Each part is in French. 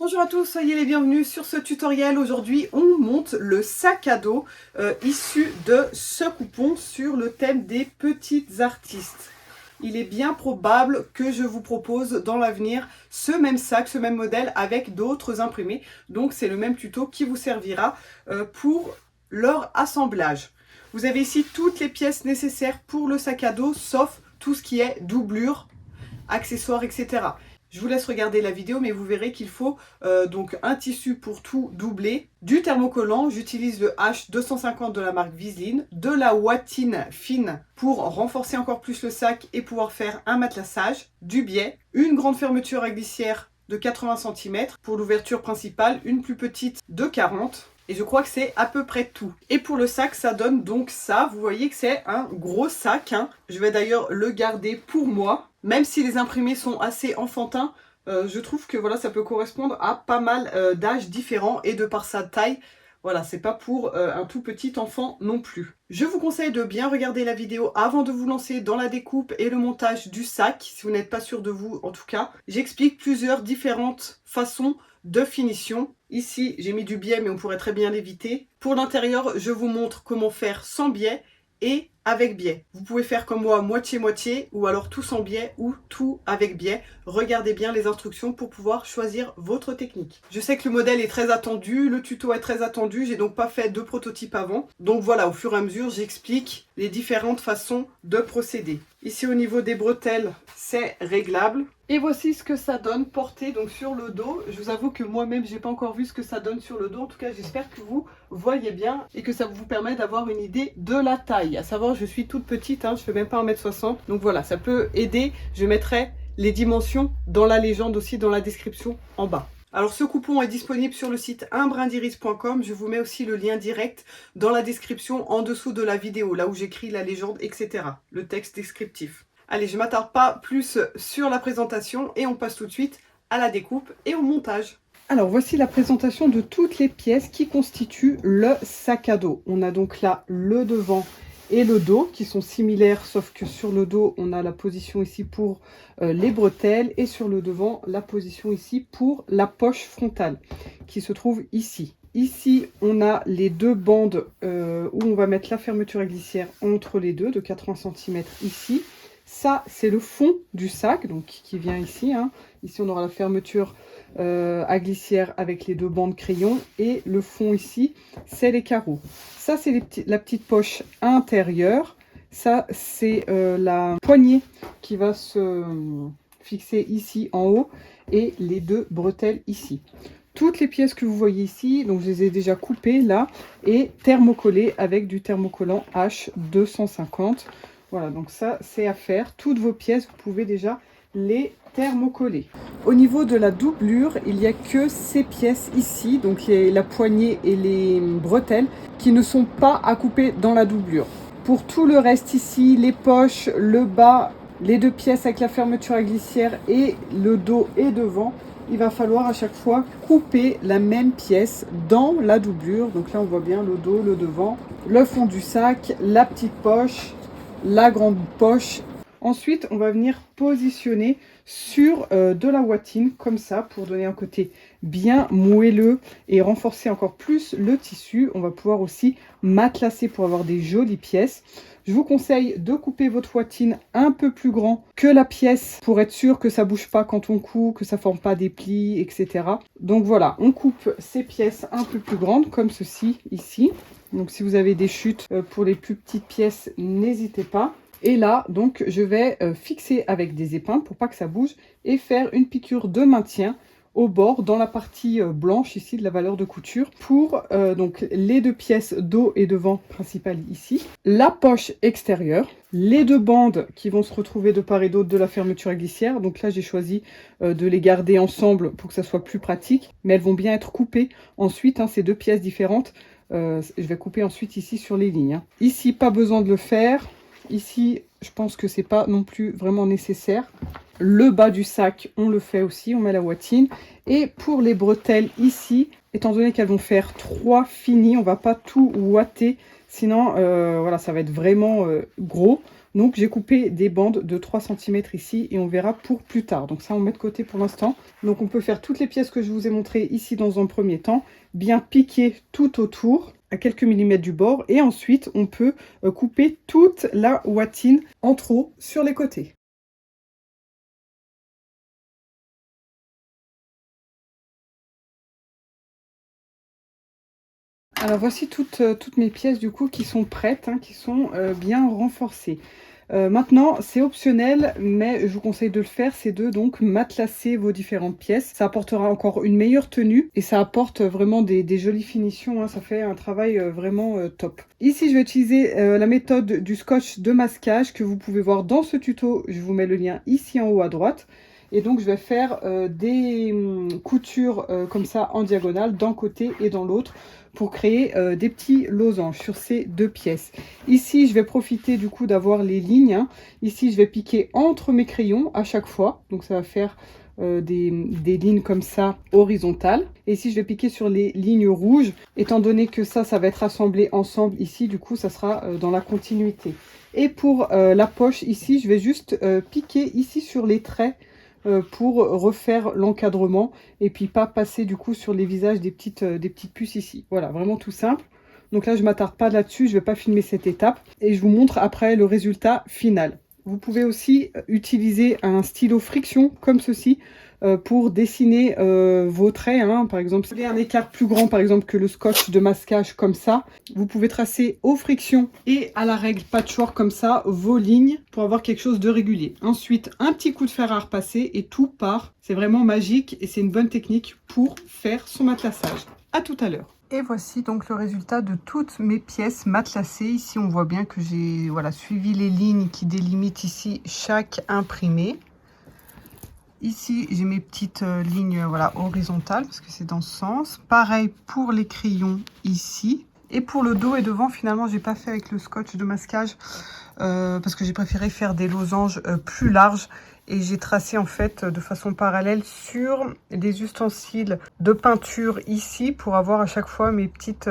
Bonjour à tous, soyez les bienvenus sur ce tutoriel. Aujourd'hui, on monte le sac à dos issu de ce coupon sur le thème des petites artistes. Il est bien probable que je vous propose dans l'avenir ce même sac, ce même modèle avec d'autres imprimés. Donc c'est le même tuto qui vous servira pour leur assemblage. Vous avez ici toutes les pièces nécessaires pour le sac à dos, sauf tout ce qui est doublure, accessoires, etc. Je vous laisse regarder la vidéo, mais vous verrez qu'il faut donc un tissu pour tout doubler, du thermocollant, j'utilise le H250 de la marque Viseline, de la ouatine fine pour renforcer encore plus le sac et pouvoir faire un matelassage, du biais, une grande fermeture à glissière de 80 cm pour l'ouverture principale, une plus petite de 40. Et je crois que c'est à peu près tout. Et pour le sac, ça donne donc ça. Vous voyez que c'est un gros sac, hein. Je vais d'ailleurs le garder pour moi. Même si les imprimés sont assez enfantins, je trouve que voilà, ça peut correspondre à pas mal d'âges différents. Et de par sa taille, voilà, c'est pas pour un tout petit enfant non plus. Je vous conseille de bien regarder la vidéo avant de vous lancer dans la découpe et le montage du sac. Si vous n'êtes pas sûr de vous, en tout cas. J'explique plusieurs différentes façons de finition. Ici, j'ai mis du biais, mais on pourrait très bien l'éviter. Pour l'intérieur, je vous montre comment faire sans biais et avec biais. Vous pouvez faire comme moi, moitié-moitié, ou alors tout sans biais ou tout avec biais. Regardez bien les instructions pour pouvoir choisir votre technique. Je sais que le modèle est très attendu, le tuto est très attendu, j'ai donc pas fait de prototype avant. Donc voilà, au fur et à mesure, j'explique les différentes façons de procéder. Ici au niveau des bretelles, c'est réglable. Et voici ce que ça donne porté donc sur le dos. Je vous avoue que moi-même, j'ai pas encore vu ce que ça donne sur le dos. En tout cas, j'espère que vous voyez bien et que ça vous permet d'avoir une idée de la taille. À savoir, je suis toute petite, hein, je fais même pas 1m60. Donc voilà, ça peut aider. Je mettrai les dimensions dans la légende aussi, dans la description en bas. Alors ce coupon est disponible sur le site unbrindiris.com. Je vous mets aussi le lien direct dans la description en dessous de la vidéo, là où j'écris la légende, etc. Le texte descriptif. Allez, je ne m'attarde pas plus sur la présentation et on passe tout de suite à la découpe et au montage. Alors voici la présentation de toutes les pièces qui constituent le sac à dos. On a donc là le devant et le dos qui sont similaires, sauf que sur le dos on a la position ici pour les bretelles et sur le devant la position ici pour la poche frontale qui se trouve ici. Ici, on a les deux bandes où on va mettre la fermeture à glissière entre les deux de 80 cm ici. Ça, c'est le fond du sac, donc qui vient ici, hein. Ici, on aura la fermeture à glissière avec les deux bandes crayon. Et le fond ici, c'est les carreaux. Ça, c'est la petite poche intérieure. Ça, c'est la poignée qui va se fixer ici en haut. Et les deux bretelles ici. Toutes les pièces que vous voyez ici, donc je les ai déjà coupées là. Et thermocollées avec du thermocollant H250. Voilà, donc ça, c'est à faire. Toutes vos pièces, vous pouvez déjà les thermocoller. Au niveau de la doublure, il n'y a que ces pièces ici, donc la poignée et les bretelles, qui ne sont pas à couper dans la doublure. Pour tout le reste ici, les poches, le bas, les deux pièces avec la fermeture à glissière et le dos et devant, il va falloir à chaque fois couper la même pièce dans la doublure. Donc là, on voit bien le dos, le devant, le fond du sac, la petite poche, la grande poche. Ensuite, on va venir positionner sur de la ouatine comme ça pour donner un côté bien moelleux et renforcer encore plus le tissu. On va pouvoir aussi matelasser pour avoir des jolies pièces. Je vous conseille de couper votre ouatine un peu plus grand que la pièce pour être sûr que ça bouge pas quand on coud, que ça forme pas des plis, etc. Donc voilà, on coupe ces pièces un peu plus grandes comme ceci ici. Donc si vous avez des chutes pour les plus petites pièces, n'hésitez pas. Et là, donc, je vais fixer avec des épingles pour pas que ça bouge et faire une piqûre de maintien au bord dans la partie blanche ici de la valeur de couture pour donc les deux pièces dos et devant principales ici, la poche extérieure, les deux bandes qui vont se retrouver de part et d'autre de la fermeture à glissière. Donc là, j'ai choisi de les garder ensemble pour que ça soit plus pratique, mais elles vont bien être coupées ensuite, hein, ces deux pièces différentes. Je vais couper ensuite ici sur les lignes, hein. Ici, pas besoin de le faire. Ici, je pense que c'est pas non plus vraiment nécessaire. Le bas du sac, on le fait aussi, on met la ouatine. Et pour les bretelles ici, étant donné qu'elles vont faire 3 finis, on va pas tout ouater, sinon voilà, ça va être vraiment gros. Donc j'ai coupé des bandes de 3 cm ici et on verra pour plus tard. Donc ça on met de côté pour l'instant. Donc on peut faire toutes les pièces que je vous ai montrées ici dans un premier temps, bien piquer tout autour à quelques millimètres du bord et ensuite on peut couper toute la watine en trop sur les côtés. Alors voici toutes mes pièces du coup qui sont prêtes, qui sont bien renforcées. Maintenant, c'est optionnel, mais je vous conseille de le faire, c'est de donc matelasser vos différentes pièces. Ça apportera encore une meilleure tenue et ça apporte vraiment des jolies finitions. Ça fait un travail vraiment top. Ici, je vais utiliser la méthode du scotch de masquage que vous pouvez voir dans ce tuto. Je vous mets le lien ici en haut à droite. Et donc, je vais faire des coutures comme ça en diagonale d'un côté et dans l'autre pour créer des petits losanges sur ces deux pièces. Ici, je vais profiter du coup d'avoir les lignes. Ici, je vais piquer entre mes crayons à chaque fois. Donc, ça va faire des lignes comme ça horizontales. Et ici, je vais piquer sur les lignes rouges. Étant donné que ça va être assemblé ensemble ici, du coup, ça sera dans la continuité. Et pour la poche, ici, je vais juste piquer ici sur les traits pour refaire l'encadrement et puis pas passer du coup sur les visages des petites puces ici. Voilà, vraiment tout simple. Donc là, je m'attarde pas là-dessus, je vais pas filmer cette étape et je vous montre après le résultat final. Vous pouvez aussi utiliser un stylo friction comme ceci pour dessiner vos traits. Par exemple, si vous voulez un écart plus grand, par exemple, que le scotch de masquage comme ça, vous pouvez tracer aux frictions et à la règle patchwork comme ça vos lignes pour avoir quelque chose de régulier. Ensuite, un petit coup de fer à repasser et tout part. C'est vraiment magique et c'est une bonne technique pour faire son matelassage. À tout à l'heure. Et voici donc le résultat de toutes mes pièces matelassées. Ici, on voit bien que j'ai suivi les lignes qui délimitent ici chaque imprimé. Ici, j'ai mes petites lignes horizontales parce que c'est dans ce sens. Pareil pour les crayons ici. Et pour le dos et devant, finalement, j'ai pas fait avec le scotch de masquage parce que j'ai préféré faire des losanges plus larges. Et j'ai tracé en fait de façon parallèle sur les ustensiles de peinture ici pour avoir à chaque fois mes petites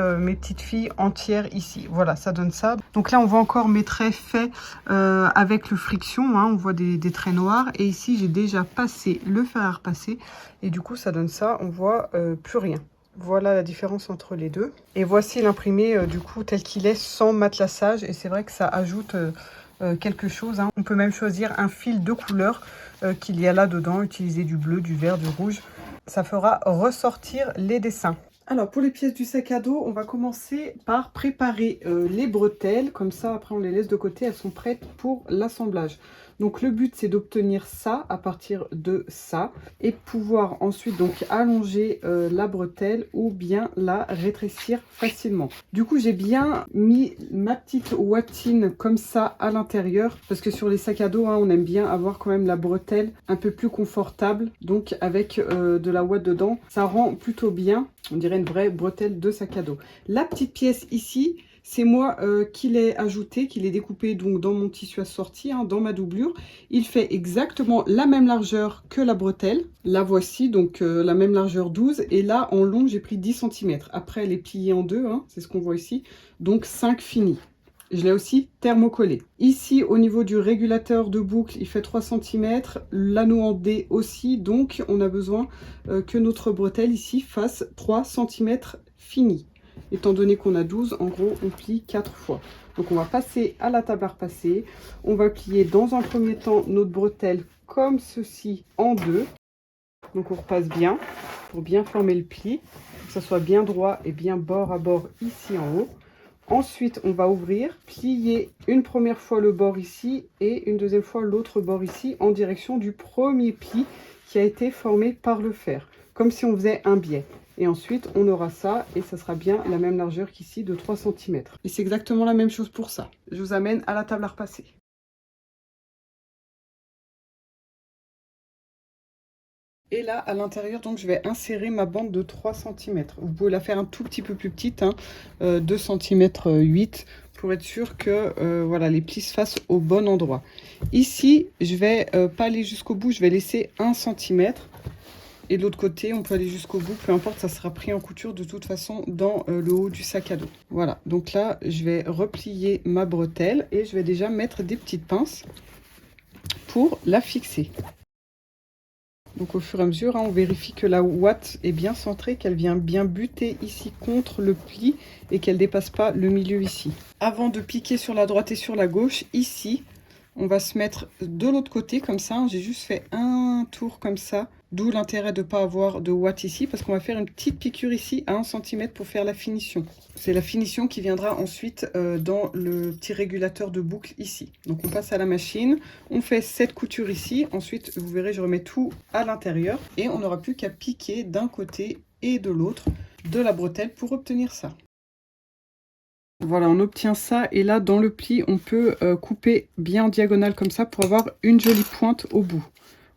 filles entières ici. Voilà, ça donne ça. Donc là, on voit encore mes traits faits avec le friction. On voit des traits noirs. Et ici, j'ai déjà passé le fer à repasser. Et du coup, ça donne ça. On voit plus rien. Voilà la différence entre les deux. Et voici l'imprimé du coup tel qu'il est sans matelassage. Et c'est vrai que ça ajoute quelque chose. On peut même choisir un fil de couleur qu'il y a là dedans. Utiliser du bleu, du vert, du rouge. Ça fera ressortir les dessins. Alors pour les pièces du sac à dos, on va commencer par préparer les bretelles. Comme ça, après on les laisse de côté. Elles sont prêtes pour l'assemblage. Donc le but c'est d'obtenir ça à partir de ça et pouvoir ensuite donc allonger la bretelle ou bien la rétrécir facilement. Du coup j'ai bien mis ma petite watine comme ça à l'intérieur parce que sur les sacs à dos on aime bien avoir quand même la bretelle un peu plus confortable. Donc avec de la ouate dedans ça rend plutôt bien, on dirait une vraie bretelle de sac à dos. La petite pièce ici, c'est moi qui l'ai ajouté, qui l'ai découpé donc dans mon tissu assorti, dans ma doublure. Il fait exactement la même largeur que la bretelle. La voici, donc la même largeur 12. Et là, en long, j'ai pris 10 cm. Après, elle est pliée en deux, c'est ce qu'on voit ici. Donc 5 finis. Je l'ai aussi thermocollé. Ici, au niveau du régulateur de boucle, il fait 3 cm. L'anneau en D aussi. Donc, on a besoin que notre bretelle ici fasse 3 cm finis. Étant donné qu'on a 12, en gros, on plie 4 fois. Donc, on va passer à la table à repasser. On va plier dans un premier temps notre bretelle comme ceci en deux. Donc, on repasse bien pour bien former le pli, pour que ça soit bien droit et bien bord à bord ici en haut. Ensuite, on va ouvrir, plier une première fois le bord ici et une deuxième fois l'autre bord ici en direction du premier pli qui a été formé par le fer, comme si on faisait un biais. Et ensuite, on aura ça et ça sera bien la même largeur qu'ici de 3 cm. Et c'est exactement la même chose pour ça. Je vous amène à la table à repasser. Et là, à l'intérieur, donc, je vais insérer ma bande de 3 cm. Vous pouvez la faire un tout petit peu plus petite, 2 cm 8, pour être sûr que les plis se fassent au bon endroit. Ici, je vais pas aller jusqu'au bout, je vais laisser 1 cm. Et de l'autre côté, on peut aller jusqu'au bout, peu importe, ça sera pris en couture de toute façon dans le haut du sac à dos. Voilà, donc là, je vais replier ma bretelle et je vais déjà mettre des petites pinces pour la fixer. Donc au fur et à mesure, on vérifie que la ouate est bien centrée, qu'elle vient bien buter ici contre le pli et qu'elle ne dépasse pas le milieu ici. Avant de piquer sur la droite et sur la gauche, ici, on va se mettre de l'autre côté comme ça. J'ai juste fait un tour comme ça, d'où l'intérêt de ne pas avoir de ouate ici, parce qu'on va faire une petite piqûre ici à 1 cm pour faire la finition. C'est la finition qui viendra ensuite dans le petit régulateur de boucle ici. Donc on passe à la machine, on fait cette couture ici, ensuite vous verrez je remets tout à l'intérieur et on n'aura plus qu'à piquer d'un côté et de l'autre de la bretelle pour obtenir ça. Voilà, on obtient ça et là dans le pli on peut couper bien en diagonale comme ça pour avoir une jolie pointe au bout.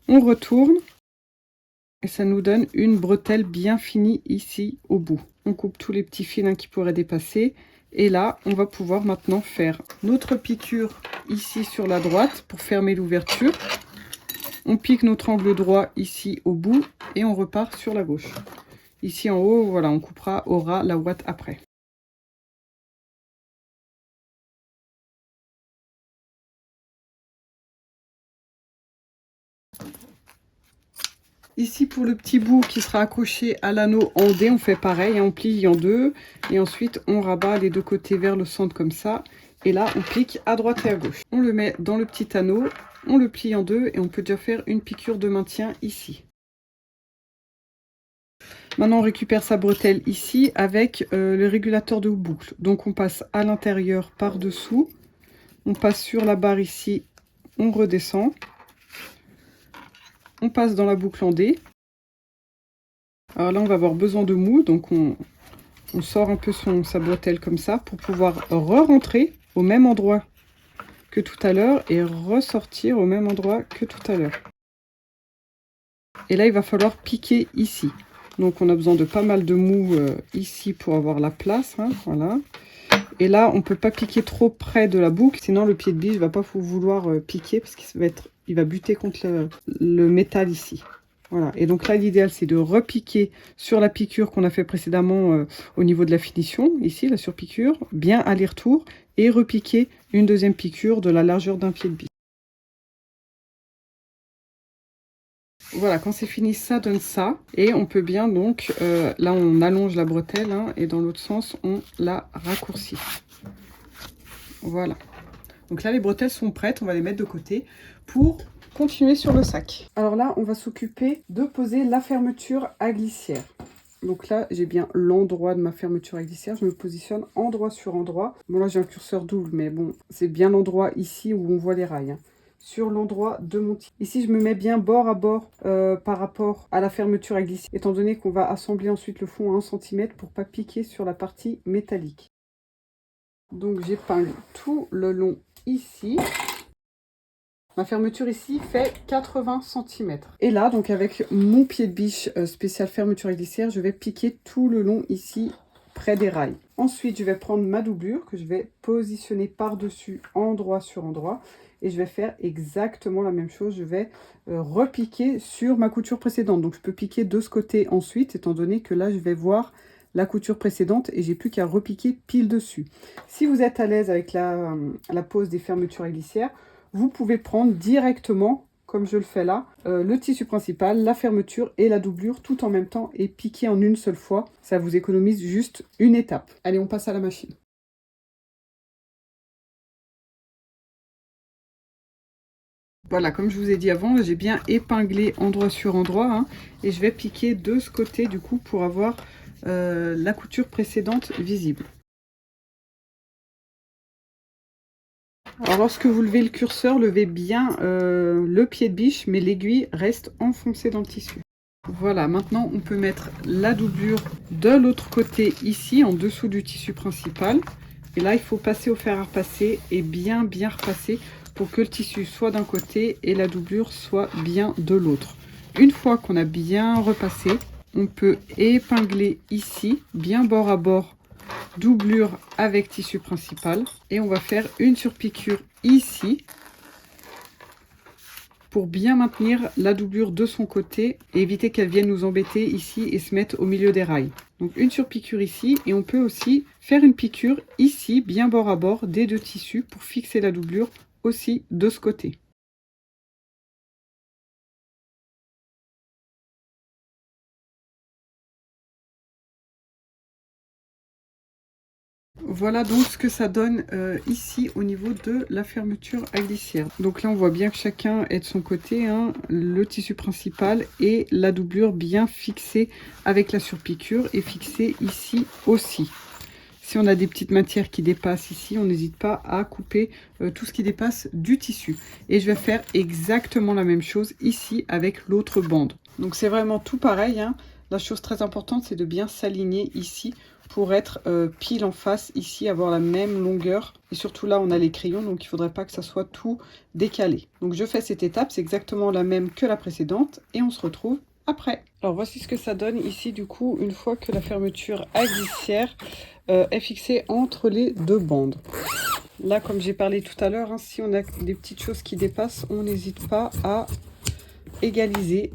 On retourne et ça nous donne une bretelle bien finie ici au bout. On coupe tous les petits fils qui pourraient dépasser et là on va pouvoir maintenant faire notre piqûre ici sur la droite pour fermer l'ouverture. On pique notre angle droit ici au bout et on repart sur la gauche. Ici en haut, voilà, on coupera au ras la ouate après. Ici pour le petit bout qui sera accroché à l'anneau en D, on fait pareil, on plie en deux et ensuite on rabat les deux côtés vers le centre comme ça. Et là on pique à droite et à gauche. On le met dans le petit anneau, on le plie en deux et on peut déjà faire une piqûre de maintien ici. Maintenant on récupère sa bretelle ici avec le régulateur de boucle. Donc on passe à l'intérieur par dessous, on passe sur la barre ici, on redescend. On passe dans la boucle en D. Alors là, on va avoir besoin de mou, donc on sort un peu sa bretelle comme ça pour pouvoir re-rentrer au même endroit que tout à l'heure et ressortir au même endroit que tout à l'heure. Et là, il va falloir piquer ici. Donc on a besoin de pas mal de mou ici pour avoir la place, hein, voilà. Et là, on ne peut pas piquer trop près de la boucle, sinon le pied de biche ne va pas vouloir piquer parce qu'il va buter contre le métal ici. Voilà. Et donc là, l'idéal, c'est de repiquer sur la piqûre qu'on a fait précédemment au niveau de la finition, ici, la surpiqûre, bien aller-retour, et repiquer une deuxième piqûre de la largeur d'un pied de biche. Voilà, quand c'est fini, ça donne ça. Et on peut bien donc, là on allonge la bretelle, hein, et dans l'autre sens, on la raccourcit. Voilà. Donc là, les bretelles sont prêtes, on va les mettre de côté pour continuer sur le sac. Alors là, on va s'occuper de poser la fermeture à glissière. Donc là, j'ai bien l'endroit de ma fermeture à glissière. Je me positionne endroit sur endroit. Bon, là, j'ai un curseur double, mais bon, c'est bien l'endroit ici où on voit les rails, hein. Sur l'endroit de mon tissu. Ici, je me mets bien bord à bord par rapport à la fermeture à glissière, étant donné qu'on va assembler ensuite le fond à 1 cm pour ne pas piquer sur la partie métallique. Donc, j'épingle tout le long ici. Ma fermeture ici fait 80 cm. Et là, donc avec mon pied de biche spécial fermeture à glissière, je vais piquer tout le long ici, près des rails. Ensuite, je vais prendre ma doublure que je vais positionner par-dessus, endroit sur endroit. Et je vais faire exactement la même chose. Je vais repiquer sur ma couture précédente. Donc, je peux piquer de ce côté ensuite, étant donné que là, je vais voir la couture précédente et j'ai plus qu'à repiquer pile dessus. Si vous êtes à l'aise avec la pose des fermetures à glissière, vous pouvez prendre directement, comme je le fais là, le tissu principal, la fermeture et la doublure tout en même temps et piquer en une seule fois. Ça vous économise juste une étape. Allez, on passe à la machine. Voilà, comme je vous ai dit avant, j'ai bien épinglé endroit sur endroit, hein, et je vais piquer de ce côté du coup pour avoir la couture précédente visible. Alors lorsque vous levez le curseur, levez bien le pied de biche, mais l'aiguille reste enfoncée dans le tissu. Voilà, maintenant on peut mettre la doublure de l'autre côté ici, en dessous du tissu principal. Et là, il faut passer au fer à repasser et bien repasser pour que le tissu soit d'un côté et la doublure soit bien de l'autre. Une fois qu'on a bien repassé, on peut épingler ici, bien bord à bord, doublure avec tissu principal. Et on va faire une surpiqûre ici. pour bien maintenir la doublure de son côté et éviter qu'elle vienne nous embêter ici et se mettre au milieu des rails. Donc une surpiqûre ici, et on peut aussi faire une piqûre ici, bien bord à bord des deux tissus pour fixer la doublure aussi de ce côté. Voilà donc ce que ça donne ici au niveau de la fermeture à glissière. Donc là on voit bien que chacun est de son côté, hein, le tissu principal et la doublure bien fixée avec la surpiqûre et fixée ici aussi. Si on a des petites matières qui dépassent ici, on n'hésite pas à couper tout ce qui dépasse du tissu. Et je vais faire exactement la même chose ici avec l'autre bande. Donc c'est vraiment tout pareil, hein. La chose très importante, c'est de bien s'aligner ici pour être pile en face ici, avoir la même longueur. Et surtout là, on a les crayons, donc il ne faudrait pas que ça soit tout décalé. Donc je fais cette étape, c'est exactement la même que la précédente. Et on se retrouve après. Alors voici ce que ça donne ici du coup, une fois que la fermeture à glissière est fixée entre les deux bandes. Là, comme j'ai parlé tout à l'heure, hein, si on a des petites choses qui dépassent, on n'hésite pas à égaliser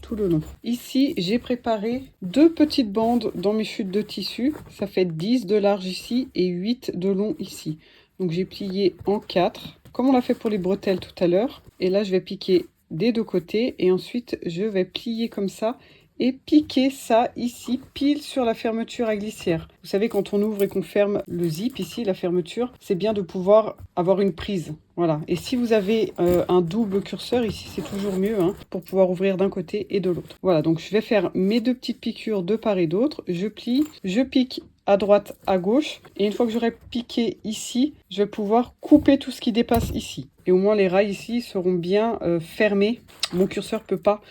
tout le long. Ici, j'ai préparé 2 petites bandes dans mes chutes de tissu. Ça fait 10 de large ici et 8 de long ici. Donc j'ai plié en 4, comme on l'a fait pour les bretelles tout à l'heure. Et là, je vais piquer des deux côtés et ensuite, je vais plier comme ça et piquer ça ici, pile sur la fermeture à glissière. Vous savez, quand on ouvre et qu'on ferme le zip ici, la fermeture, c'est bien de pouvoir avoir une prise. Voilà. Et si vous avez un double curseur ici, c'est toujours mieux, hein, pour pouvoir ouvrir d'un côté et de l'autre. Voilà, donc je vais faire mes 2 petites piqûres de part et d'autre. Je plie, je pique à droite, à gauche. Et une fois que j'aurai piqué ici, je vais pouvoir couper tout ce qui dépasse ici. Et au moins les rails ici seront bien fermés. Mon curseur ne peut pas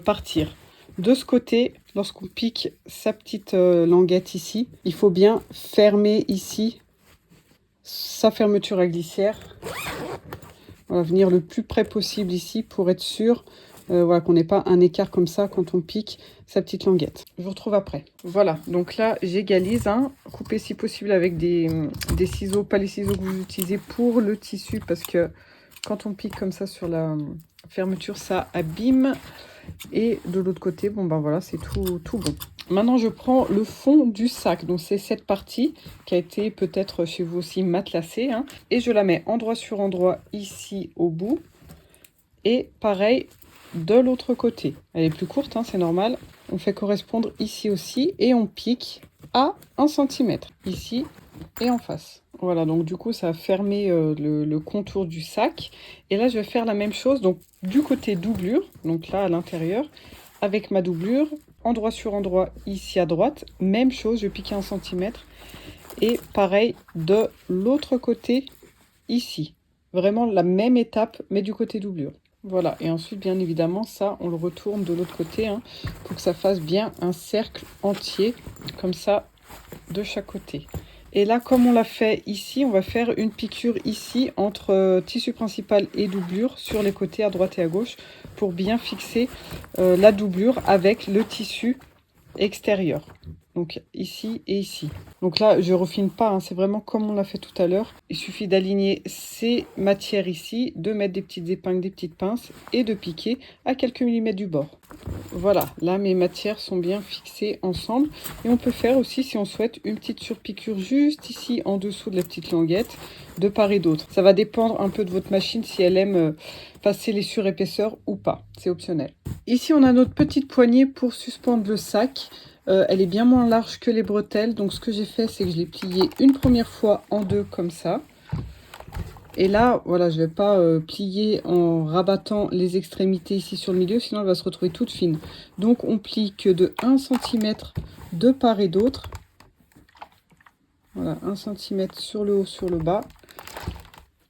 partir. De ce côté, lorsqu'on pique sa petite languette ici, il faut bien fermer ici sa fermeture à glissière. On va venir le plus près possible ici pour être sûr voilà, qu'on n'ait pas un écart comme ça quand on pique sa petite languette. Je vous retrouve après. Voilà, donc là j'égalise, hein, couper si possible avec des ciseaux, pas les ciseaux que vous utilisez pour le tissu, parce que quand on pique comme ça sur la fermeture, ça abîme. Et de l'autre côté, bon ben voilà, c'est tout bon. Maintenant, je prends le fond du sac. Donc, c'est cette partie qui a été peut-être chez vous aussi matelassée, hein, et je la mets endroit sur endroit ici au bout. Et pareil, de l'autre côté. Elle est plus courte, hein, c'est normal. On fait correspondre ici aussi et on pique à 1 cm. Ici et en face. Voilà, donc du coup, ça a fermé le contour du sac. Et là, je vais faire la même chose, donc du côté doublure, donc là, à l'intérieur, avec ma doublure, endroit sur endroit, ici à droite. Même chose, je pique 1 cm. Et pareil, de l'autre côté, ici. Vraiment la même étape, mais du côté doublure. Voilà, et ensuite, bien évidemment, ça, on le retourne de l'autre côté, hein, pour que ça fasse bien un cercle entier, comme ça, de chaque côté. Et là, comme on l'a fait ici, on va faire une piqûre ici entre tissu principal et doublure sur les côtés à droite et à gauche pour bien fixer la doublure avec le tissu extérieur. Donc ici et ici. Donc là, je refine pas, hein, c'est vraiment comme on l'a fait tout à l'heure. Il suffit d'aligner ces matières ici, de mettre des petites épingles, des petites pinces et de piquer à quelques millimètres du bord. Voilà, là mes matières sont bien fixées ensemble. Et on peut faire aussi, si on souhaite, une petite surpiqûre juste ici en dessous de la petite languette, de part et d'autre. Ça va dépendre un peu de votre machine si elle aime passer les surépaisseurs ou pas. C'est optionnel. Ici, on a notre petite poignée pour suspendre le sac. Elle est bien moins large que les bretelles. Donc ce que j'ai fait, c'est que je l'ai pliée une première fois en deux comme ça. Et là, voilà, je ne vais pas plier en rabattant les extrémités ici sur le milieu, sinon elle va se retrouver toute fine. Donc on plie que de 1 cm de part et d'autre. Voilà, 1 cm sur le haut, sur le bas.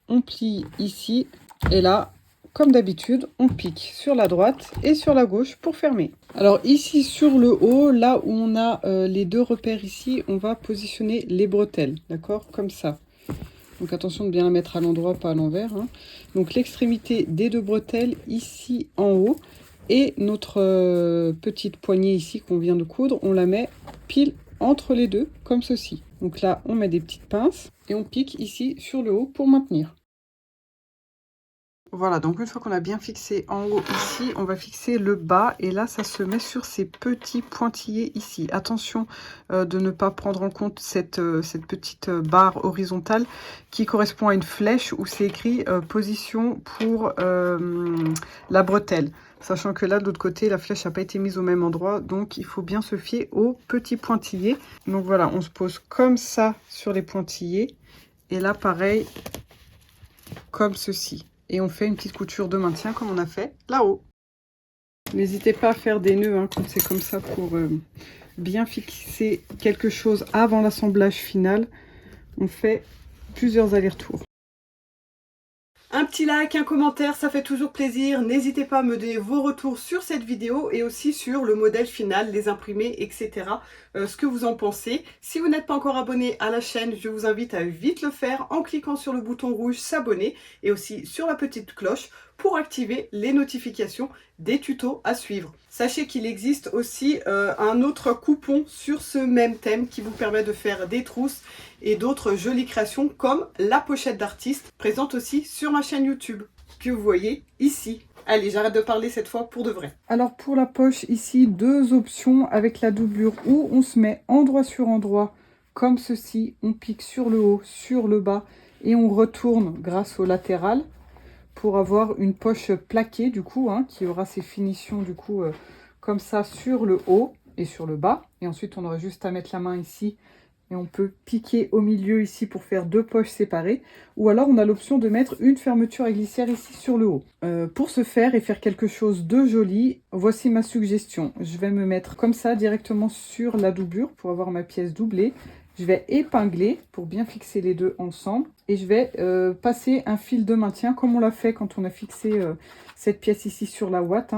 On plie ici et là, comme d'habitude, on pique sur la droite et sur la gauche pour fermer. Alors ici sur le haut, là où on a les 2 repères ici, on va positionner les bretelles, d'accord, comme ça. Donc attention de bien la mettre à l'endroit, pas à l'envers, hein. Donc l'extrémité des 2 bretelles ici en haut et notre petite poignée ici qu'on vient de coudre, on la met pile entre les deux comme ceci. Donc là, on met des petites pinces et on pique ici sur le haut pour maintenir. Voilà, donc une fois qu'on a bien fixé en haut ici, on va fixer le bas. Et là, ça se met sur ces petits pointillés ici. Attention de ne pas prendre en compte cette petite barre horizontale qui correspond à une flèche où c'est écrit position pour la bretelle. Sachant que là, de l'autre côté, la flèche n'a pas été mise au même endroit. Donc, il faut bien se fier aux petits pointillés. Donc voilà, on se pose comme ça sur les pointillés. Et là, pareil, comme ceci. Et on fait une petite couture de maintien comme on a fait là-haut. N'hésitez pas à faire des nœuds quand c'est comme ça pour bien fixer quelque chose avant l'assemblage final. On fait plusieurs allers-retours. Un petit like, un commentaire, ça fait toujours plaisir. N'hésitez pas à me donner vos retours sur cette vidéo et aussi sur le modèle final, les imprimés, etc. Ce que vous en pensez. Si vous n'êtes pas encore abonné à la chaîne, je vous invite à vite le faire en cliquant sur le bouton rouge s'abonner et aussi sur la petite cloche pour activer les notifications des tutos à suivre. Sachez qu'il existe aussi un autre coupon sur ce même thème qui vous permet de faire des trousses et d'autres jolies créations comme la pochette d'artiste présente aussi sur ma chaîne YouTube que vous voyez ici. Allez, j'arrête de parler cette fois pour de vrai. Alors pour la poche ici, deux options avec la doublure où on se met endroit sur endroit comme ceci. On pique sur le haut, sur le bas et on retourne grâce au latéral pour avoir une poche plaquée du coup, qui aura ses finitions du coup comme ça sur le haut et sur le bas. Et ensuite on aura juste à mettre la main ici et on peut piquer au milieu ici pour faire deux poches séparées. Ou alors on a l'option de mettre une fermeture à glissière ici sur le haut. Pour ce faire et faire quelque chose de joli, voici ma suggestion. Je vais me mettre comme ça directement sur la doublure pour avoir ma pièce doublée. Je vais épingler pour bien fixer les deux ensemble. Et je vais passer un fil de maintien comme on l'a fait quand on a fixé cette pièce ici sur la ouate.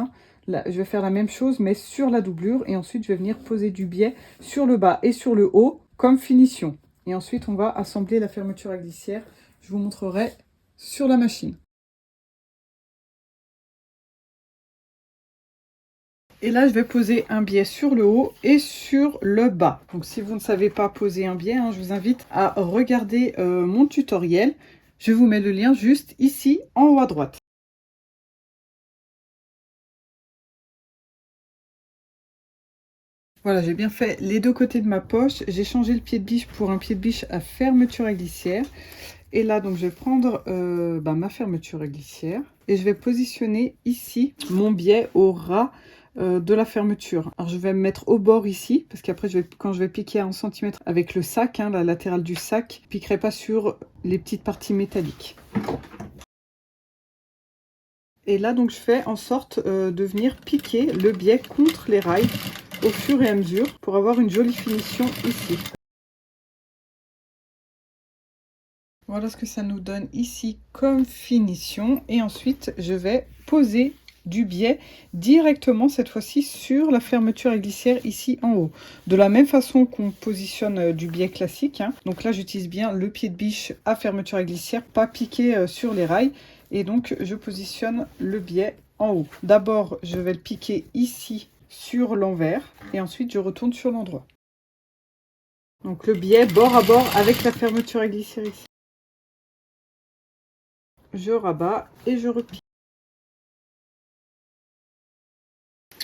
Là, je vais faire la même chose mais sur la doublure. Et ensuite je vais venir poser du biais sur le bas et sur le haut comme finition. Et ensuite on va assembler la fermeture à glissière. Je vous montrerai sur la machine. Et là, je vais poser un biais sur le haut et sur le bas. Donc, si vous ne savez pas poser un biais, je vous invite à regarder mon tutoriel. Je vous mets le lien juste ici, en haut à droite. Voilà, j'ai bien fait les deux côtés de ma poche. J'ai changé le pied de biche pour un pied de biche à fermeture à glissière. Et là, donc, je vais prendre ma fermeture à glissière. Et je vais positionner ici mon biais au ras de la fermeture. Alors je vais me mettre au bord ici, parce qu'après quand je vais piquer à 1 cm avec le sac, la latérale du sac, je ne piquerai pas sur les petites parties métalliques. Et là donc je fais en sorte de venir piquer le biais contre les rails au fur et à mesure pour avoir une jolie finition ici. Voilà ce que ça nous donne ici comme finition. Et ensuite je vais poser du biais directement cette fois-ci sur la fermeture à glissière ici en haut. De la même façon qu'on positionne du biais classique. Donc là j'utilise bien le pied de biche à fermeture à glissière, pas piqué sur les rails. Et donc je positionne le biais en haut. D'abord je vais le piquer ici sur l'envers et ensuite je retourne sur l'endroit. Donc le biais bord à bord avec la fermeture à glissière ici. Je rabats et je replie.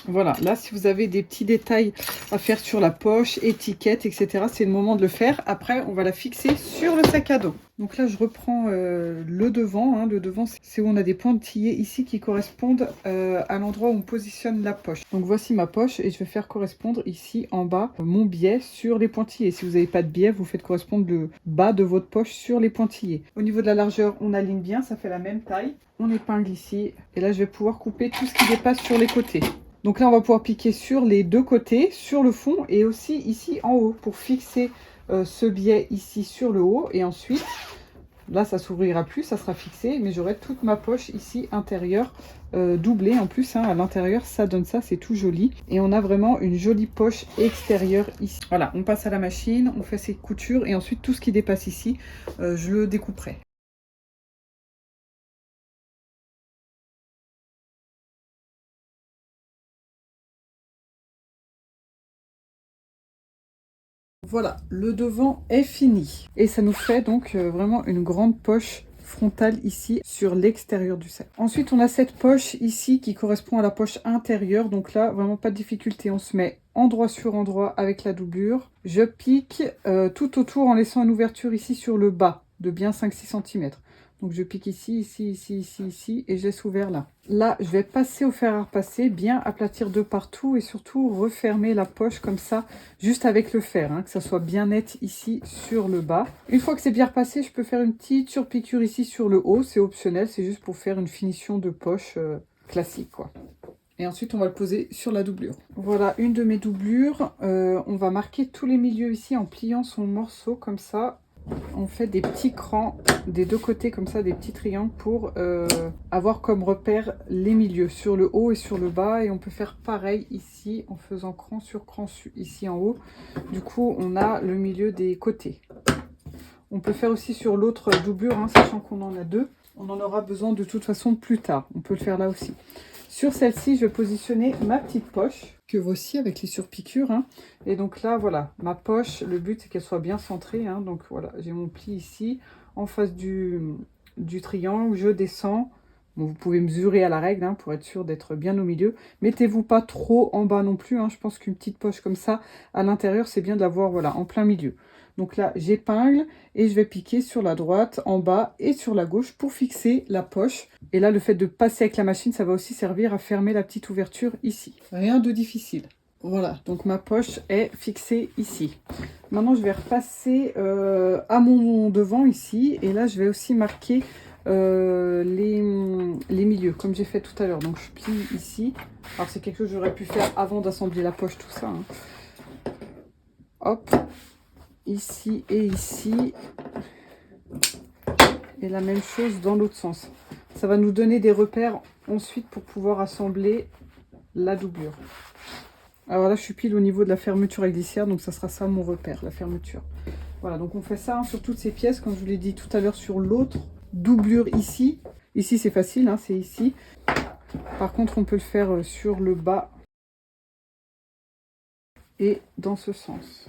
Voilà, là si vous avez des petits détails à faire sur la poche, étiquette, etc. c'est le moment de le faire. Après, on va la fixer sur le sac à dos. Donc là, je reprends le devant. Le devant, c'est où on a des pointillés ici qui correspondent à l'endroit où on positionne la poche. Donc voici ma poche et je vais faire correspondre ici en bas mon biais sur les pointillés. Si vous n'avez pas de biais, vous faites correspondre le bas de votre poche sur les pointillés. Au niveau de la largeur, on aligne bien, ça fait la même taille. On épingle ici et là, je vais pouvoir couper tout ce qui dépasse sur les côtés. Donc là, on va pouvoir piquer sur les deux côtés, sur le fond et aussi ici en haut pour fixer ce biais ici sur le haut. Et ensuite, là, ça s'ouvrira plus, ça sera fixé, mais j'aurai toute ma poche ici intérieure doublée. En plus, à l'intérieur, ça donne ça, c'est tout joli. Et on a vraiment une jolie poche extérieure ici. Voilà, on passe à la machine, on fait ses coutures et ensuite tout ce qui dépasse ici, je le découperai. Voilà, le devant est fini. Et ça nous fait donc vraiment une grande poche frontale ici sur l'extérieur du sac. Ensuite, on a cette poche ici qui correspond à la poche intérieure. Donc là, vraiment pas de difficulté. On se met endroit sur endroit avec la doublure. Je pique tout autour en laissant une ouverture ici sur le bas de bien 5-6 cm. Donc je pique ici, ici, ici, ici, ici et je laisse ouvert là. Là, je vais passer au fer à repasser, bien aplatir de partout et surtout refermer la poche comme ça, juste avec le fer, hein, que ça soit bien net ici sur le bas. Une fois que c'est bien repassé, je peux faire une petite surpiqûre ici sur le haut, c'est optionnel, c'est juste pour faire une finition de poche classique, quoi. Et ensuite, on va le poser sur la doublure. Voilà, une de mes doublures. On va marquer tous les milieux ici en pliant son morceau comme ça. On fait des petits crans des deux côtés comme ça, des petits triangles pour avoir comme repère les milieux sur le haut et sur le bas. Et on peut faire pareil ici en faisant cran sur cran ici en haut. Du coup, on a le milieu des côtés. On peut faire aussi sur l'autre doublure, hein, sachant qu'on en a deux. On en aura besoin de toute façon plus tard. On peut le faire là aussi. Sur celle-ci, je vais positionner ma petite poche, que voici avec les surpiqûres. Hein. Et donc là, voilà, ma poche, le but c'est qu'elle soit bien centrée. Hein. Donc voilà, j'ai mon pli ici, en face du triangle. Je descends. Bon, vous pouvez mesurer à la règle hein, pour être sûr d'être bien au milieu. Mettez-vous pas trop en bas non plus. Hein. Je pense qu'une petite poche comme ça, à l'intérieur, c'est bien de l'avoir voilà, en plein milieu. Donc là, j'épingle et je vais piquer sur la droite, en bas et sur la gauche pour fixer la poche. Et là, le fait de passer avec la machine, ça va aussi servir à fermer la petite ouverture ici. Rien de difficile. Voilà, donc ma poche est fixée ici. Maintenant, je vais repasser à mon devant ici. Et là, je vais aussi marquer les milieux, comme j'ai fait tout à l'heure. Donc, je plie ici. Alors, c'est quelque chose que j'aurais pu faire avant d'assembler la poche, tout ça. Hein. Hop. Ici et ici. Et la même chose dans l'autre sens. Ça va nous donner des repères ensuite pour pouvoir assembler la doublure. Alors là, je suis pile au niveau de la fermeture à glissière, donc ça sera ça mon repère, la fermeture. Voilà, donc on fait ça hein, sur toutes ces pièces, comme je vous l'ai dit tout à l'heure sur l'autre doublure ici. Ici, c'est facile, hein, c'est ici. Par contre, on peut le faire sur le bas et dans ce sens.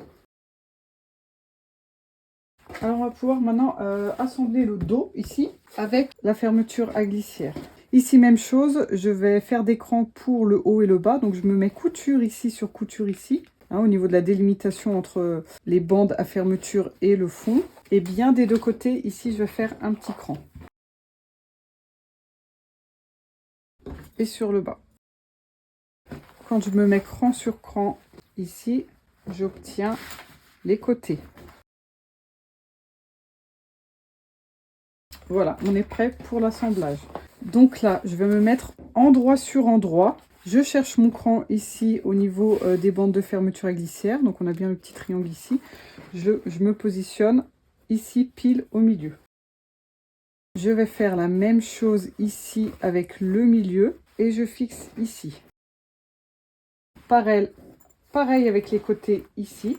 Alors on va pouvoir maintenant assembler le dos ici avec la fermeture à glissière. Ici même chose, je vais faire des crans pour le haut et le bas. Donc je me mets couture ici sur couture ici, hein, au niveau de la délimitation entre les bandes à fermeture et le fond. Et bien des deux côtés, ici je vais faire un petit cran. Et sur le bas. Quand je me mets cran sur cran ici, j'obtiens les côtés. Voilà, on est prêt pour l'assemblage. Donc là, je vais me mettre endroit sur endroit. Je cherche mon cran ici au niveau des bandes de fermeture à glissière. Donc on a bien le petit triangle ici. Je me positionne ici pile au milieu. Je vais faire la même chose ici avec le milieu et je fixe ici. Pareil avec les côtés ici.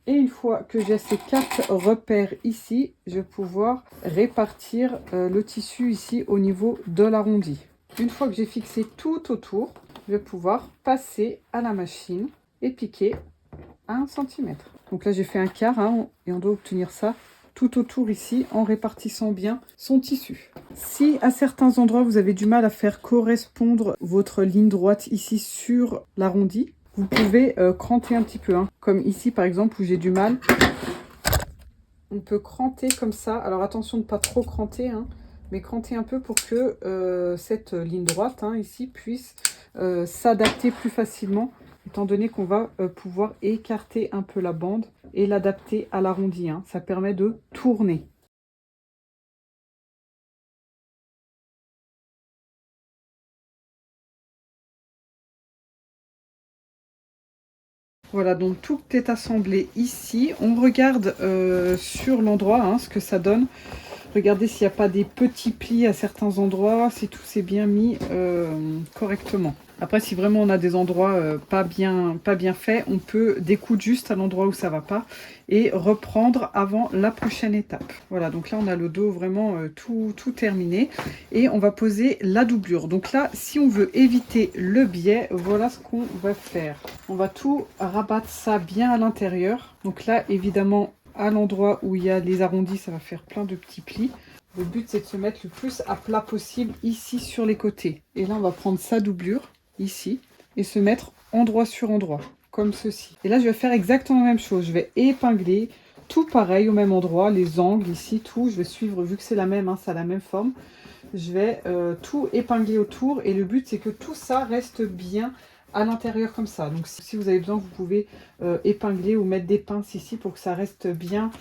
Et une fois que j'ai ces 4 repères ici, je vais pouvoir répartir le tissu ici au niveau de l'arrondi. Une fois que j'ai fixé tout autour, je vais pouvoir passer à la machine et piquer à 1 cm. Donc là, j'ai fait un quart hein, et on doit obtenir ça tout autour ici en répartissant bien son tissu. Si à certains endroits, vous avez du mal à faire correspondre votre ligne droite ici sur l'arrondi, vous pouvez cranter un petit peu, hein. Comme ici par exemple où j'ai du mal. On peut cranter comme ça. Alors attention de ne pas trop cranter, hein, mais cranter un peu pour que cette ligne droite hein, ici puisse s'adapter plus facilement, étant donné qu'on va pouvoir écarter un peu la bande et l'adapter à l'arrondi. Hein. Ça permet de tourner. Voilà, donc tout est assemblé ici. On regarde sur l'endroit hein, ce que ça donne. Regardez s'il n'y a pas des petits plis à certains endroits, si tout s'est bien mis correctement. Après, si vraiment on a des endroits pas bien faits, on peut découdre juste à l'endroit où ça va pas et reprendre avant la prochaine étape. Voilà, donc là on a le dos vraiment tout terminé et on va poser la doublure. Donc là, si on veut éviter le biais, voilà ce qu'on va faire. On va tout rabattre ça bien à l'intérieur. Donc là, évidemment, à l'endroit où il y a les arrondis, ça va faire plein de petits plis. Le but, c'est de se mettre le plus à plat possible ici sur les côtés. Et là, on va prendre sa doublure, ici, et se mettre endroit sur endroit, comme ceci. Et là, je vais faire exactement la même chose. Je vais épingler tout pareil au même endroit, les angles ici, tout. Je vais suivre, vu que c'est la même, hein, ça a la même forme. Je vais tout épingler autour. Et le but, c'est que tout ça reste bien à l'intérieur comme ça. Donc si vous avez besoin, vous pouvez épingler ou mettre des pinces ici pour que ça reste bien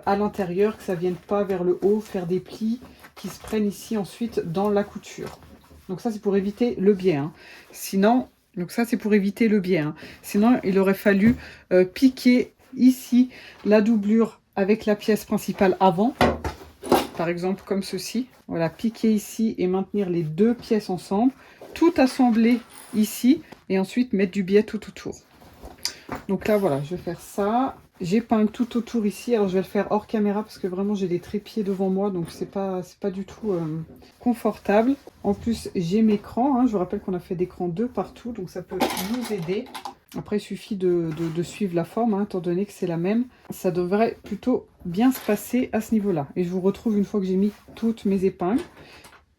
à l'intérieur, que ça ne vienne pas vers le haut, faire des plis qui se prennent ici ensuite dans la couture. Donc ça, c'est pour éviter le biais. Hein. Sinon, donc ça, c'est pour éviter le biais. Hein. Sinon, il aurait fallu piquer ici la doublure avec la pièce principale avant. Par exemple, comme ceci. Voilà, piquer ici et maintenir les deux pièces ensemble. Tout assembler ici et ensuite mettre du biais tout autour. Donc là, voilà, je vais faire ça. J'épingle tout autour ici. Alors, je vais le faire hors caméra parce que vraiment, j'ai des trépieds devant moi. Donc, c'est pas du tout confortable. En plus, j'ai mes crans. Hein. Je vous rappelle qu'on a fait des crans 2 partout. Donc, ça peut nous aider. Après, il suffit de suivre la forme, hein, étant donné que c'est la même. Ça devrait plutôt bien se passer à ce niveau-là. Et je vous retrouve une fois que j'ai mis toutes mes épingles.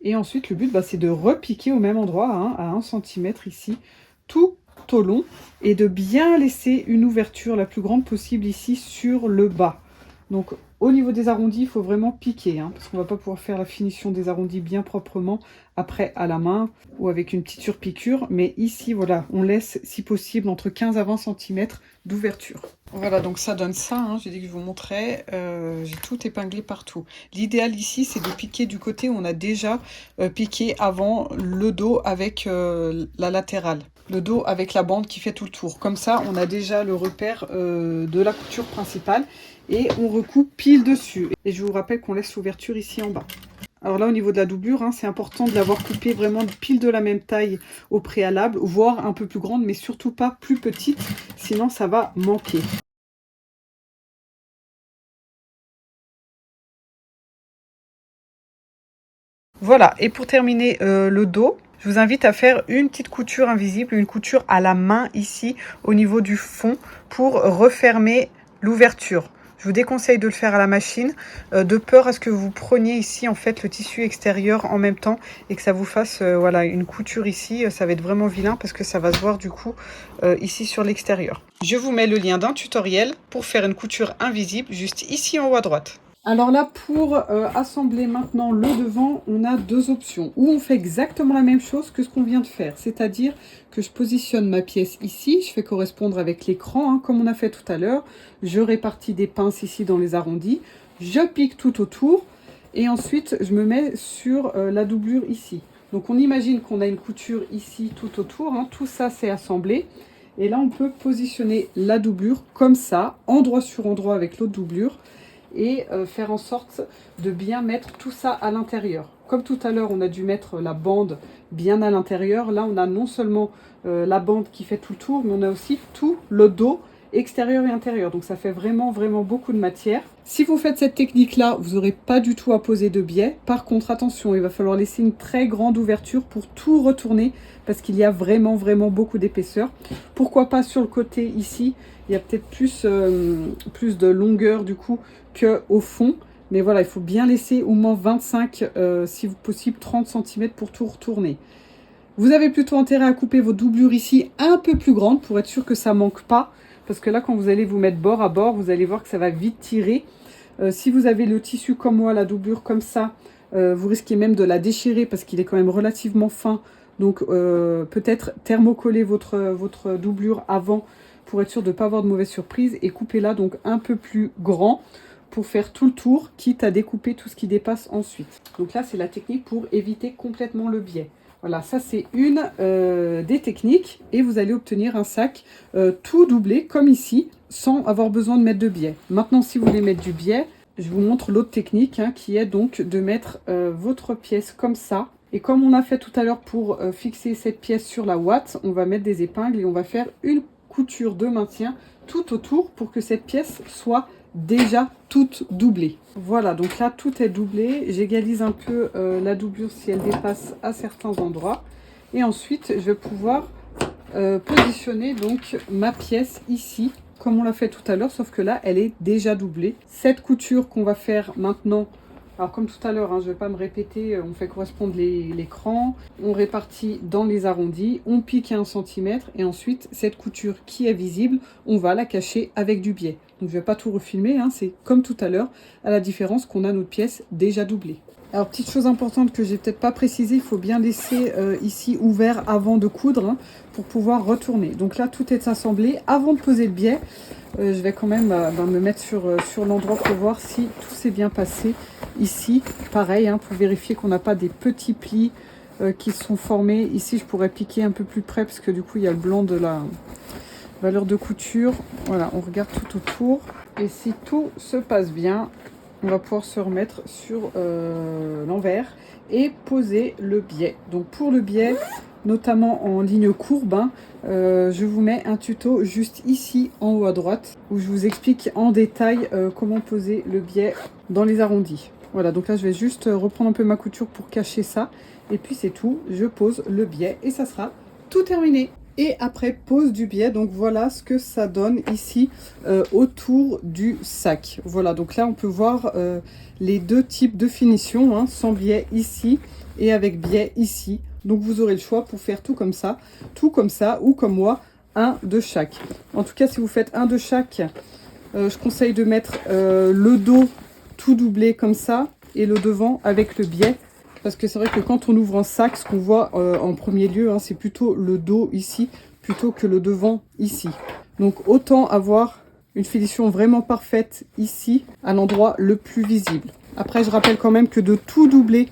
Et ensuite, le but, c'est de repiquer au même endroit, hein, à 1 cm ici, tout au long, et de bien laisser une ouverture la plus grande possible ici sur le bas. Donc, au niveau des arrondis, il faut vraiment piquer, hein, parce qu'on ne va pas pouvoir faire la finition des arrondis bien proprement après à la main ou avec une petite surpiqûre. Mais ici, voilà, on laisse, si possible, entre 15 à 20 cm d'ouverture. Voilà, donc ça donne ça, hein, j'ai dit que je vous montrais, j'ai tout épinglé partout. L'idéal ici, c'est de piquer du côté où on a déjà piqué avant le dos avec la latérale. Le dos avec la bande qui fait tout le tour. Comme ça, on a déjà le repère de la couture principale et on recoupe pile dessus. Et je vous rappelle qu'on laisse l'ouverture ici en bas. Alors là, au niveau de la doublure, hein, c'est important de l'avoir coupée vraiment pile de la même taille au préalable, voire un peu plus grande, mais surtout pas plus petite, sinon ça va manquer. Voilà, et pour terminer le dos, je vous invite à faire une petite couture invisible, une couture à la main ici, au niveau du fond, pour refermer l'ouverture. Je vous déconseille de le faire à la machine, de peur à ce que vous preniez ici en fait le tissu extérieur en même temps et que ça vous fasse voilà, une couture ici. Ça va être vraiment vilain parce que ça va se voir du coup ici sur l'extérieur. Je vous mets le lien d'un tutoriel pour faire une couture invisible juste ici en haut à droite. Alors là, pour assembler maintenant le devant, on a deux options. Ou on fait exactement la même chose que ce qu'on vient de faire. C'est-à-dire que je positionne ma pièce ici, je fais correspondre avec l'écran, hein, comme on a fait tout à l'heure. Je répartis des pinces ici dans les arrondis. Je pique tout autour. Et ensuite, je me mets sur la doublure ici. Donc on imagine qu'on a une couture ici tout autour. Hein, tout ça, c'est assemblé. Et là, on peut positionner la doublure comme ça, endroit sur endroit avec l'autre doublure. Et faire en sorte de bien mettre tout ça à l'intérieur. Comme tout à l'heure, on a dû mettre la bande bien à l'intérieur. Là, on a non seulement la bande qui fait tout le tour, mais on a aussi tout le dos extérieur et intérieur. Donc, ça fait vraiment, vraiment beaucoup de matière. Si vous faites cette technique-là, vous n'aurez pas du tout à poser de biais. Par contre, attention, il va falloir laisser une très grande ouverture pour tout retourner parce qu'il y a vraiment, vraiment beaucoup d'épaisseur. Pourquoi pas sur le côté ici? Il y a peut-être plus de longueur du coup qu'au fond. Mais voilà, il faut bien laisser au moins 25, si possible 30 cm pour tout retourner. Vous avez plutôt intérêt à couper vos doublures ici un peu plus grandes pour être sûr que ça ne manque pas. Parce que là, quand vous allez vous mettre bord à bord, vous allez voir que ça va vite tirer. Si vous avez le tissu comme moi, la doublure comme ça, vous risquez même de la déchirer parce qu'il est quand même relativement fin. Donc peut-être thermocoller votre doublure avant pour être sûr de ne pas avoir de mauvaise surprise. Et coupez-la donc un peu plus grand pour faire tout le tour, quitte à découper tout ce qui dépasse ensuite. Donc là, c'est la technique pour éviter complètement le biais. Voilà, ça c'est une des techniques et vous allez obtenir un sac tout doublé comme ici sans avoir besoin de mettre de biais. Maintenant, si vous voulez mettre du biais, je vous montre l'autre technique hein, qui est donc de mettre votre pièce comme ça. Et comme on a fait tout à l'heure pour fixer cette pièce sur la ouate, on va mettre des épingles et on va faire une couture de maintien tout autour pour que cette pièce soit déjà toute doublée. Voilà, donc là tout est doublé. J'égalise un peu la doublure si elle dépasse à certains endroits. Et ensuite, je vais pouvoir positionner donc ma pièce ici comme on l'a fait tout à l'heure, sauf que là, elle est déjà doublée. Cette couture qu'on va faire maintenant, alors comme tout à l'heure, hein, je ne vais pas me répéter, on fait correspondre les crans, on répartit dans les arrondis, on pique à 1 cm et ensuite, cette couture qui est visible, on va la cacher avec du biais. Donc je ne vais pas tout refilmer, hein, c'est comme tout à l'heure, à la différence qu'on a notre pièce déjà doublée. Alors, petite chose importante que j'ai peut-être pas précisé, il faut bien laisser ici ouvert avant de coudre hein, pour pouvoir retourner. Donc là, tout est assemblé. Avant de poser le biais, je vais quand même me mettre sur l'endroit pour voir si tout s'est bien passé ici. Pareil, hein, pour vérifier qu'on n'a pas des petits plis qui sont formés. Ici, je pourrais piquer un peu plus près parce que du coup, il y a le blanc de la valeur de couture. Voilà, on regarde tout autour. Et si tout se passe bien, on va pouvoir se remettre sur l'envers et poser le biais. Donc pour le biais, notamment en ligne courbe, hein, je vous mets un tuto juste ici en haut à droite où je vous explique en détail comment poser le biais dans les arrondis. Voilà, donc là je vais juste reprendre un peu ma couture pour cacher ça et puis c'est tout, je pose le biais et ça sera tout terminé. Et après pose du biais, donc voilà ce que ça donne ici autour du sac. Voilà, donc là on peut voir les deux types de finition, hein, sans biais ici et avec biais ici. Donc vous aurez le choix pour faire tout comme ça ou comme moi, un de chaque. En tout cas, si vous faites un de chaque, je conseille de mettre le dos tout doublé comme ça et le devant avec le biais. Parce que c'est vrai que quand on ouvre un sac, ce qu'on voit en premier lieu, hein, c'est plutôt le dos ici, plutôt que le devant ici. Donc autant avoir une finition vraiment parfaite ici, à l'endroit le plus visible. Après, je rappelle quand même que de tout doubler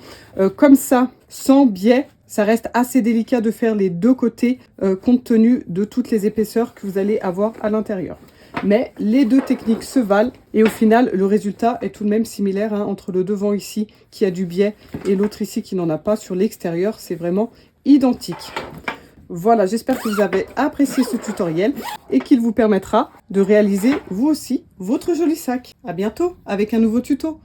comme ça, sans biais, ça reste assez délicat de faire les deux côtés, compte tenu de toutes les épaisseurs que vous allez avoir à l'intérieur. Mais les deux techniques se valent et au final, le résultat est tout de même similaire hein, entre le devant ici qui a du biais et l'autre ici qui n'en a pas sur l'extérieur. C'est vraiment identique. Voilà, j'espère que vous avez apprécié ce tutoriel et qu'il vous permettra de réaliser vous aussi votre joli sac. À bientôt avec un nouveau tuto.